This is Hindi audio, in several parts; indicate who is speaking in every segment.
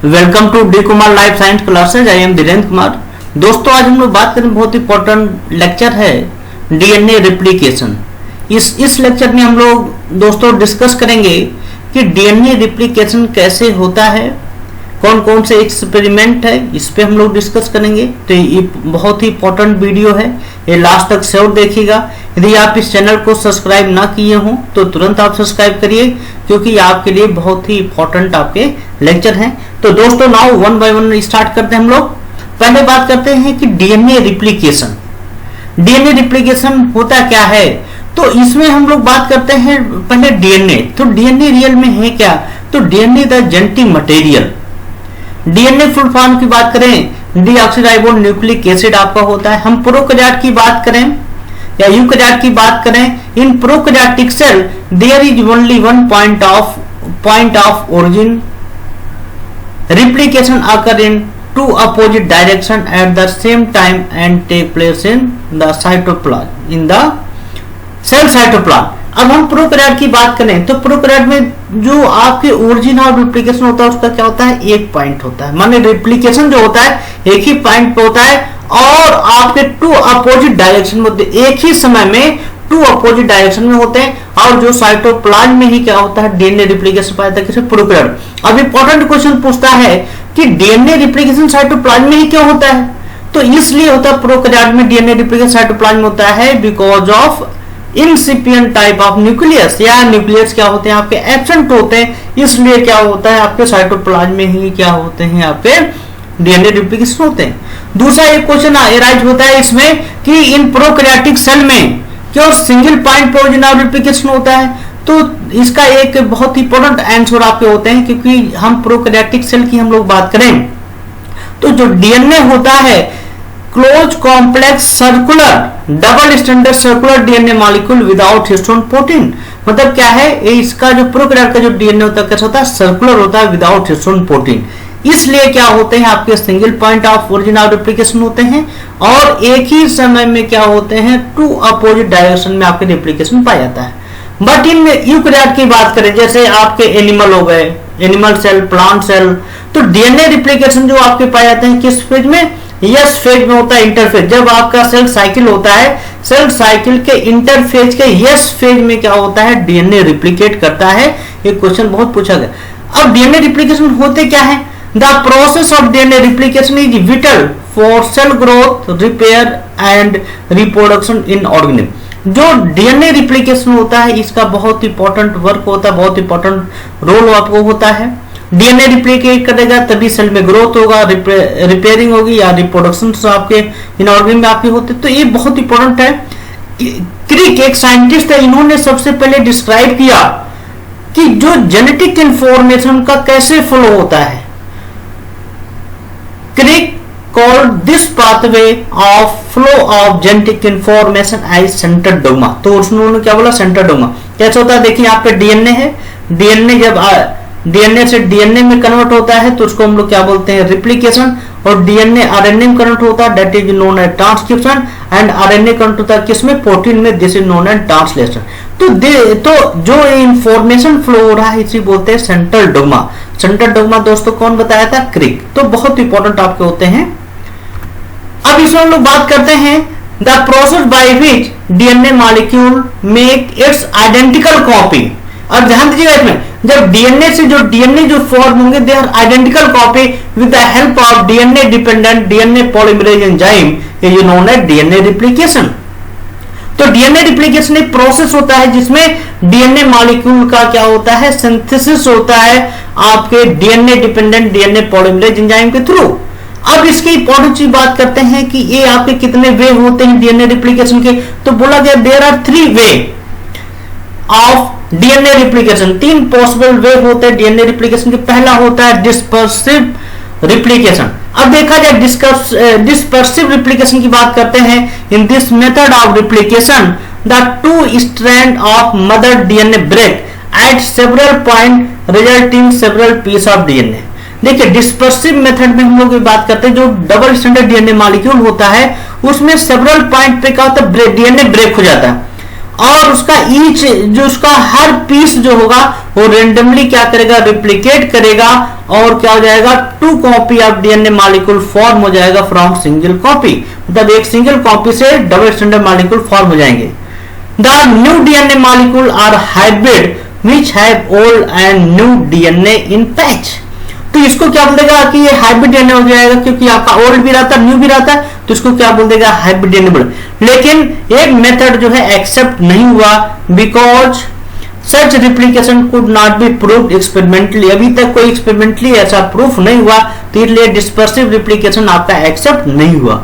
Speaker 1: Welcome to D Kumar life science classes. I am Dhirendra Kumar. दोस्तों, आज हम लोग बात करें बहुत इंपॉर्टेंट लेक्चर है डीएनए रिप्लिकेशन। इस लेक्चर में हम लोग दोस्तों डिस्कस करेंगे कि डीएनए रिप्लिकेशन कैसे होता है, कौन कौन से एक्सपेरिमेंट है, इस पे हम लोग डिस्कस करेंगे। तो ये बहुत ही इंपॉर्टेंट वीडियो है, ये लास्ट तक जरूर देखिएगा। यदि आप इस चैनल को सब्सक्राइब ना किए हों तो तुरंत आप सब्सक्राइब करिए, क्योंकि आपके लिए बहुत ही इंपॉर्टेंट आपके लेक्चर हैं। तो दोस्तों, now one by one start करते हैं हम लोग। पहले बात करते हैं कि डीएनए रिप्लिकेशन। डीएनए रिप्लिकेशन होता क्या है, तो इसमें हम लोग बात करते हैं पहले डीएनए। तो डीएनए रियल में है क्या, तो DNA the genetic material. DNA full form की बात करें, डीऑक्सीराइबो न्यूक्लिक एसिड आपका होता है। हम प्रोकैरियोट की बात करें या यूकैरियोट की बात करें, in prokaryotic cell there is only one point of origin. Replication occur in two opposite direction at the same time and take place in the cytoplasm, in the cell cytoplasm. अब हम प्रोकैरियोट की बात करें तो प्रोकैरियोट में जो आपके ओरिजिन और रिप्लिकेशन होता है उसका क्या होता है, एक पॉइंट होता है। माने रिप्लिकेशन जो होता है एक ही पॉइंट पे होता है और आपके टू अपोजिट डायरेक्शन में होते हैं, एक ही समय में टू अपोजिट डायरेक्शन में होते हैं। और जो साइटोप्लाज्म में ही क्या होता है, डीएनए रिप्लिकेशन पाया जाता है प्रोकैरियोट। अब इंपॉर्टेंट क्वेश्चन पूछता है कि डीएनए रिप्लिकेशन साइटोप्लाज्म में ही क्यों होता है, तो इसलिए होता है प्रोकैरियोट में डीएनए रिप्लिकेशन साइटोप्लाज्म में होता है because of incipient type of nucleus, या न्यूक्लियस क्या होते हैं आपके एब्सेंट होते हैं, इसलिए क्या होता है आपके साइटोप्लाज्म में ही क्या होते हैं आपके डीएनए रिप्लिकेशन होते हैं। दूसरा एक क्वेश्चन अराइज होता है इसमें कि इन प्रोकैरियोटिक सेल में क्यों सिंगल पॉइंट पे ओरिजिनल रिप्लिकेशन होता है, तो इसका एक बहुत इंपॉर्टेंट आंसर आपके होते हैं। क्योंकि हम प्रोकैरियोटिक सेल की हम लोग बात करें तो जो डीएनए होता है close complex circular double standard circular DNA molecule without histone protein. मतलब क्या है, इसका जो प्रोकैरियोट का जो डीएनए होता है कैसा होता है, सर्कुलर होता है विदाउट हिस्टोन प्रोटीन। इसलिए क्या होते हैं आपके single point of origin of replication होते हैं और एक ही समय में क्या होते हैं टू अपोजिट डायरेक्शन में आपके रिप्लिकेशन पाया जाता है। बट इन यूकैरियोट की बात करें, जैसे आपके एनिमल हो गए, एनिमल सेल, प्लांट सेल, तो डीएनए रिप्लिकेशन जो आपके पाए जाते हैं किस फेज में, यस फेज में होता है, इंटरफेज। जब आपका सेल साइकिल होता है, सेल साइकिल के इंटरफेज के यस फेज में क्या होता है, डीएनए रिप्लिकेट करता है। ये क्वेश्चन बहुत पूछा गया। अब डीएनए रिप्लिकेशन होते क्या है, the process of DNA replication is whittle for sale growth, repair and reproduction in organism. जो डीएनए रिप्लिकेशन होता है इसका बहुत इंपॉर्टेंट वर्क होता है, बहुत इंपॉर्टेंट रोल आपको होता है। डीएनए रिप्लिकेट करेगा तभी सेल में ग्रोथ होगा, रिपेयरिंग होगी या रिप्रोडक्शन आपके इन ऑर्गेनिज्म में आपके होते। तो ये बहुत इंपॉर्टेंट है। क्रिक एक साइंटिस्ट है, इन्होंने सबसे पहले डिस्क्राइब किया कि जो जेनेटिक इंफॉर्मेशन का कैसे फ्लो होता है। क्रिक called this pathway of flow of genetic information as central dogma. तो उन्होंने क्या बोला, सेंट्रल डोग्मा। कैसे होता है, देखिए यहाँ पे डीएनए है, डीएनए जब डीएनए से डीएनए में कन्वर्ट होता है तो उसको हम लोग क्या बोलते हैं, रिप्लिकेशन। और डीएनए आरएनए में कन्वर्ट होता है, that is known as transcription. And RNA convert होता है किसमें, प्रोटीन में, this is known as translation. तो जो इंफॉर्मेशन फ्लो हो रहा है इसी बोलते हैं सेंट्रल डोग्मा। सेंट्रल डोग्मा दोस्तों कौन बताया था, क्रिक। तो बहुत इंपॉर्टेंट आपके होते हैं। अब इसमें हम लोग बात करते हैं the process by which DNA molecule make it's identical copy. और ध्यान दीजिएगा इसमें, जब डीएनए से जो डीएनए जो फॉर्म होंगे they are identical copy with the help of DNA dependent DNA polymerase enzyme, ये नोन है डीएनए रिप्लिकेशन। तो डीएनए रिप्लिकेशन एक प्रोसेस होता है जिसमें डीएनए मॉलिक्यूल का क्या होता है, सिंथेसिस होता है आपके DNA dependent DNA polymerase enzyme के थ्रू। अब इसकी इंपॉर्टेंट चीज बात करते हैं कि ये आपके कितने वे होते हैं डीएनए रिप्लिकेशन के, तो बोला गया there are 3 way of DNA replication. 3 possible way होते हैं डीएनए रिप्लिकेशन के। पहला होता है डिस्पर्सिव रिप्लिकेशन। अब देखा जाए डिस्पर्सिव रिप्लिकेशन की बात करते हैं, in this method of replication the 2 strand of mother DNA break at several point resulting several piece of DNA. देखिए डिस्पर्सिव मेथड में हम लोग बात करते हैं, जो डबल स्टैंडर्ड डीएनए मॉलिक्यूल होता है उसमें सेवरल पॉइंट पे क्या होता है, डीएनए ब्रेक हो जाता है। और उसका ईच जो उसका हर पीस जो होगा वो रेंडमली क्या करेगा, रिप्लिकेट करेगा और क्या हो जाएगा, 2 copy of DNA molecule form हो जाएगा फ्रॉम सिंगल कॉपी, मतलब एक सिंगल कॉपी से डबल स्ट्रैंडेड मॉलिक्यूल फॉर्म हो जाएंगे। The new DNA molecule are hybrid which have old and new DNA in patch। तो इसको क्या बोल देगा कि ये हाइब्रिड डीएनए हो जाएगा, क्योंकि आपका ओल्ड भी रहता है न्यू भी रहता है, तो इसको क्या बोल देगा, हाइब्रिड डीएनए बोल। लेकिन एक मेथड जो है एक्सेप्ट नहीं हुआ, because such replication could not be proved experimentally, अभी तक कोई एक्सपेरिमेंटली ऐसा प्रूफ नहीं हुआ, तो इसलिए डिस्पर्सिव रिप्लिकेशन आपका एक्सेप्ट नहीं हुआ।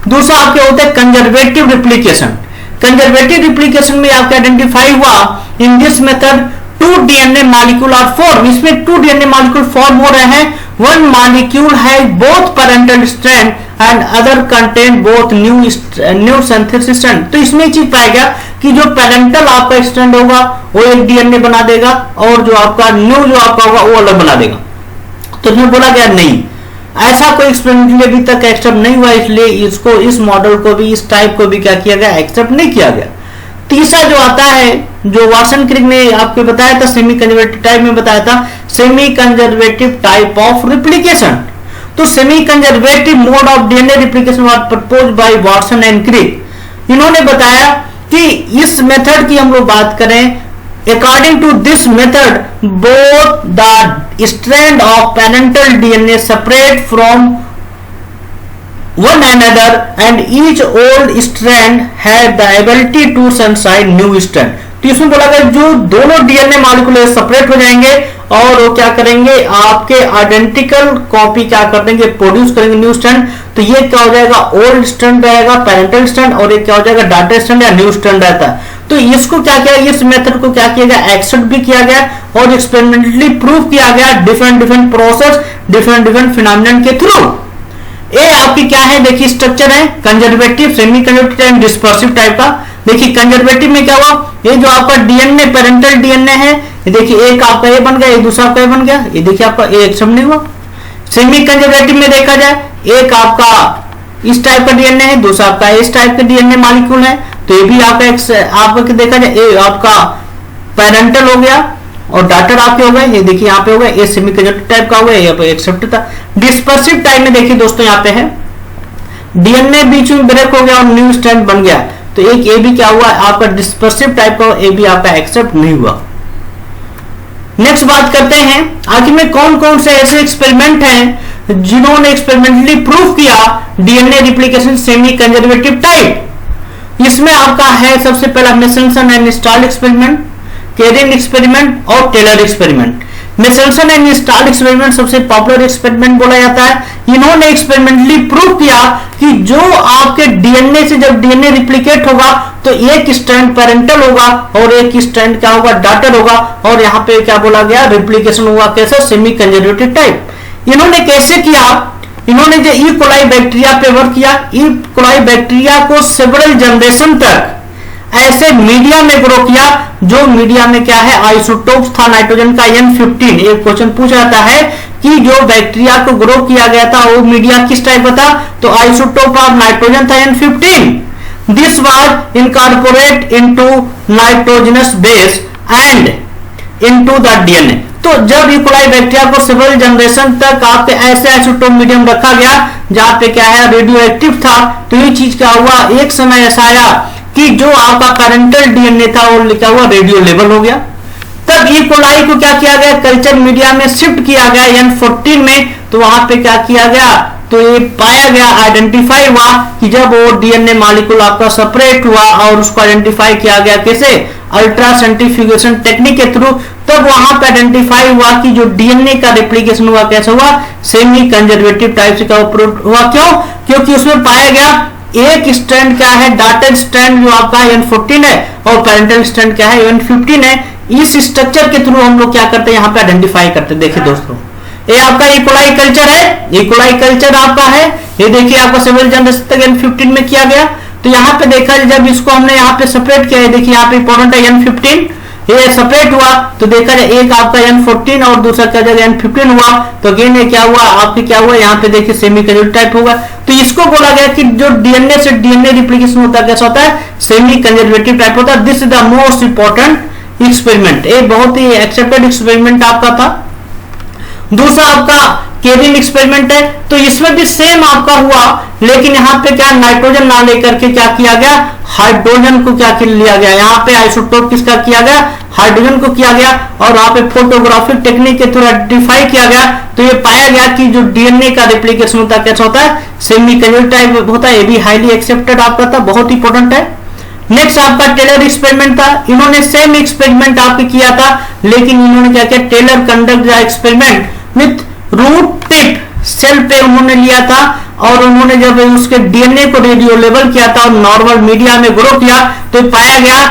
Speaker 1: दूसरा आपके होते हैं कंजर्वेटिव रिप्लिकेशन। कंजर्वेटिव रिप्लिकेशन में आपका आइडेंटिफाई हुआ इन this method 2 DNA molecule are formed, इसमें 2 DNA molecule फॉर्म हो रहे हैं। One molecule has both parental strand and other contain both new synthesis strand। तो इसमें एक चीज पाया गया कि जो पेरेंटल आपका स्ट्रैंड होगा वो एक डीएनए बना देगा और जो आपका न्यू जो आपका होगा वो अलग बना देगा। तो इसमें बोला गया नहीं, ऐसा कोई एक्सपेरिमेंट अभी तक एक्सेप्ट नहीं हुआ, इसलिए इसको, इस मॉडल को भी, इस टाइप को भी क्या किया गया, एक्सेप्ट नहीं किया गया। तीसरा जो आता है, जो वाटसन क्रिक ने आपको बताया था, सेमी कंजर्वेटिव टाइप में बताया था, semi conservative type of replication. तो semi conservative mode of DNA replication was proposed by Watson and Crick. इन्होंने बताया कि इस मेथड की हम लोग बात करें, according to this method both the strand of parental DNA separate from one another and each old strand had the ability to synthesize new strand। तो इसमें बोला गया जो दोनों डीएनए मॉलिक्यूल सेपरेट हो जाएंगे और वो क्या करेंगे, आपके आइडेंटिकल कॉपी क्या कर देंगे, प्रोड्यूस करेंगे न्यू स्ट्रैंड। तो ये क्या हो जाएगा, ओल्ड स्ट्रैंड रहेगा पेरेंटल स्ट्रैंड, और ये क्या हो जाएगा, डाटा स्ट्रैंड या न्यू स्ट्रैंड रहता है। तो इसको क्या किया, इस मेथड को क्या किया गया, एक्सेप्ट भी किया गया और एक्सपेरिमेंटली प्रूव किया गया डिफरेंट प्रोसेस, डिफरेंट फिनोमिनन के थ्रू। ये आपकी क्या है, देखिए स्ट्रक्चर है conservative, semi conservative and dispersive type का। देखिए कंजर्वेटिव में क्या हुआ, ये जो आपका डीएनए पेरेंटल डीएनए है, ये देखिए एक आपका ए बन गया, एक दूसरा आपका ए बन गया, ये देखिए आपका ए एक्सेप्ट नहीं हुआ। सेमी कंजर्वेटिव में देखा जाए, एक आपका इस टाइप का डीएनए है, दूसरा आपका इस टाइप का डीएनए मॉलिक्यूल है, तो ये भी आपका देखा जाए, ये आपका पेरेंटल हो गया और डाटर आपके हो गए, ये देखिए यहाँ पे हो गए, ये सेमी कंजर्वेटिव टाइप का हो गया, यहाँ पे एक्सेप्ट था। डिस्पर्सिव टाइप में देखिए दोस्तों, यहाँ पे है डीएनए बीच में ब्रेक हो गया और न्यू स्ट्रैंड बन गया, तो एक ए भी क्या हुआ आपका डिस्पर्सिव टाइप का, ए भी आपका एक्सेप्ट नहीं हुआ। नेक्स्ट बात करते हैं आखिर में कौन कौन से ऐसे एक्सपेरिमेंट हैं जिन्होंने एक्सपेरिमेंटली प्रूव किया DNA replication semi conservative type. इसमें आपका है सबसे पहला Meselson and Stahl experiment, Cairns experiment और Taylor experiment. Meselson and Stahl experiment सबसे पॉपुलर एक्सपेरिमेंट बोला जाता है। इन्होंने एक्सपेरिमेंटली प्रूव किया कि जो आपके डीएनए से जब डीएनए रिप्लिकेट होगा तो एक स्ट्रैंड पेरेंटल होगा और एक स्ट्रैंड क्या होगा, डाटर होगा, और यहाँ पे क्या बोला गया, रिप्लिकेशन हुआ कैसे, सेमी कंजर्वेटिव टाइप। इन्होंने कैसे किया, इन्होंने जो ई कोलाई बैक्टीरिया पे वर्क किया, ई कोलाई बैक्टीरिया को सेवरल जनरेशन तक ऐसे मीडिया में ग्रो किया जो मीडिया में क्या है, आइसोटोप्स था नाइट्रोजन का N15। एक क्वेश्चन पूछा जाता है कि जो बैक्टीरिया को ग्रो किया गया था वो मीडिया किस टाइप का था, तो आइसोटोप ऑफ नाइट्रोजन था N15। This was incorporate into nitrogenous base and into the DNA. तो जब ई कोलाई बैक्टीरिया को सेवरल जनरेशन तक आपके ऐसे आइसोटोप मीडियम रखा गया जहां पे क्या है, रेडियो एक्टिव था, तो ये चीज क्या हुआ, एक समय ऐसा आया कि जो आपका पेरेंटल डीएनए था वो लिखा हुआ रेडियो लेवल हो गया। तब ई कोलाई को क्या किया गया, कल्चर मीडिया में शिफ्ट किया गया N14 में, तो वहां पे क्या किया गया, तो ये पाया गया, आइडेंटिफाई हुआ कि जब वो डीएनए मॉलिक्यूल आपका सेपरेट हुआ और उसको आइडेंटिफाई किया गया कैसे, अल्ट्रा सेंट्रीफ्यूगेशन टेक्निक के थ्रू, तब वहां पे आइडेंटिफाई हुआ कि जो डीएनए का रिप्लिकेशन हुआ कैसे हुआ, सेमी कंजर्वेटिव टाइप से हुआ। क्यों, क्योंकि उसमें पाया गया एक स्ट्रैंड क्या है, डाटर स्ट्रैंड जो आपका N14 है और पेरेंटल स्ट्रैंड क्या है, N15 है। इस स्ट्रक्चर के थ्रू हम लोग क्या करते हैं, यहाँ पे आइडेंटिफाई करते हैं। देखिए दोस्तों, ये आपका ई कोलाई कल्चर है, ई कोलाई कल्चर आपका है, ये देखिए आपका सेवरल जनरेशन तक N15 में किया गया। तो यहाँ पे देखा जब इसको हमने यहाँ पे सेपरेट किया है, देखिए यहाँ पे इंपॉर्टेंट है N15, ये सेपरेट हुआ तो देखा जाए एक आपका N14 और दूसरा क्या जगह N15 हुआ, तो अगेन ये क्या हुआ, आपके क्या हुआ, यहाँ पे देखिए सेमी कंजर्वेटिव टाइप होगा। तो इसको बोला गया कि जो डीएनए से डीएनए रिप्लिकेशन होता है कैसा होता है, सेमी कंजर्वेटिव टाइप होता है। This is the most important experiment, ये बहुत ही एक्सेप्टेड एक्सपेरिमेंट आपका था। दूसरा आपका केरिन एक्सपेरिमेंट है, तो इसमें भी सेम आपका हुआ, लेकिन यहाँ पे क्या नाइट्रोजन ना लेकर के क्या किया गया, हाइड्रोजन को क्या लिया गया, यहाँ पे आइसोटोप किसका किया गया, हाइड्रोजन को किया गया, और वहां पे फोटोग्राफिक टेक्निक के थ्रू आइडेंटिफाई किया गया। तो ये पाया गया कि जो डीएनए का रेप्लिकेशन होता है कैसा होता है, सेमी कंजर्वेटिव टाइप होता है। ये भी हाईली एक्सेप्टेड आपका था, बहुत इंपॉर्टेंट है। नेक्स्ट आपका टेलर एक्सपेरिमेंट था, इन्होंने सेम एक्सपेरिमेंट आपके किया था, लेकिन इन्होंने क्या किया, Taylor conduct the experiment with root tip cell पे उन्होंने लिया था, और उन्होंने जब उसके डीएनए को रेडियो लेबल किया था और नॉर्मल मीडिया में ग्रो किया, तो पाया गया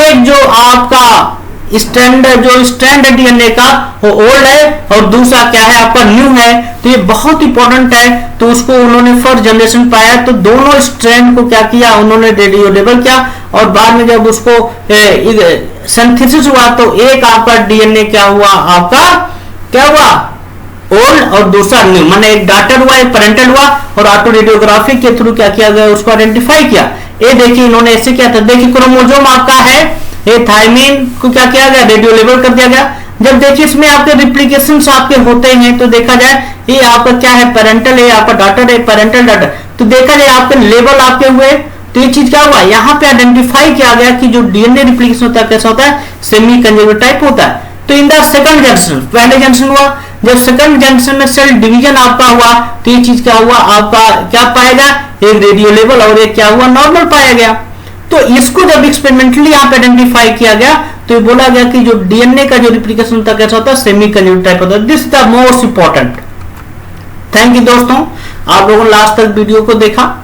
Speaker 1: एक जो आपका स्टैंड है डीएनए का वो ओल्ड है, और दूसरा क्या है आपका न्यू है। तो ये बहुत इंपॉर्टेंट है, तो उसको उन्होंने फर्स्ट जनरेशन पाया, तो दोनों स्ट्रैंड को क्या किया, उन्होंने रेडियो लेबल किया, और बाद में जब उसको सिंथेसिस हुआ तो एक आपका डीएनए क्या हुआ, आपका क्या हुआ, ओल्ड, और दूसरा न्यू, माने एक डॉटर हुआ, एक पेरेंटल हुआ, और ऑटो रेडियोग्राफी के थ्रू क्या किया गया, उसको आइडेंटिफाई किया। ये देखिए इन्होंने ऐसे किया था, देखिए क्रोमोसोम आपका है, ये थायमिन को क्या किया गया, रेडियो लेबल कर दिया गया। जब देखिए इसमें आपके रिप्लिकेशंस आपके होते हैं, तो देखा जाए ये आपका क्या है, पेरेंटल है, आपका डॉटर है, पेरेंटल डॉटर, तो देखा जाए आपके लेबल आपके हुए, तो ये चीज क्या हुआ, यहाँ पे आइडेंटिफाई किया गया कि जो डीएनए रिप्लिकेशन होता है कैसा होता है, सेमी कंजर्वेटिव टाइप होता है। तो इन द सेकंड जनरेशन, पहले जनरेशन हुआ, जब सेकंड जनरेशन में सेल डिवीजन आपका हुआ, तो ये चीज क्या हुआ, आपका क्या पाया गया, एक रेडियो लेवल और एक क्या हुआ, नॉर्मल पाया गया। तो इसको जब एक्सपेरिमेंटली यहाँ पे आइडेंटिफाई किया गया, तो ये बोला गया कि जो डीएनए का जो रिप्लिकेशन होता है कैसा होता है, सेमी कंजर्वेटिव टाइप होता है। This is the most important. Thank you दोस्तों, आप लोगों ने लास्ट तक वीडियो को देखा।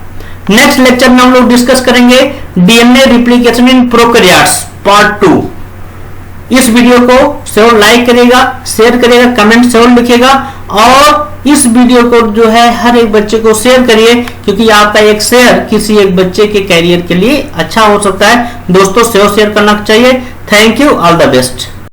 Speaker 1: नेक्स्ट लेक्चर में हम लोग डिस्कस करेंगे DNA replication in prokaryotes part 2। इस वीडियो को जरूर लाइक करिएगा, शेयर करिएगा, कमेंट जरूर लिखिएगा, और इस वीडियो को जो है हर एक बच्चे को शेयर करिए, क्योंकि आपका एक शेयर किसी एक बच्चे के कैरियर के लिए अच्छा हो सकता है। दोस्तों शेयर करना चाहिए। Thank you, all the best.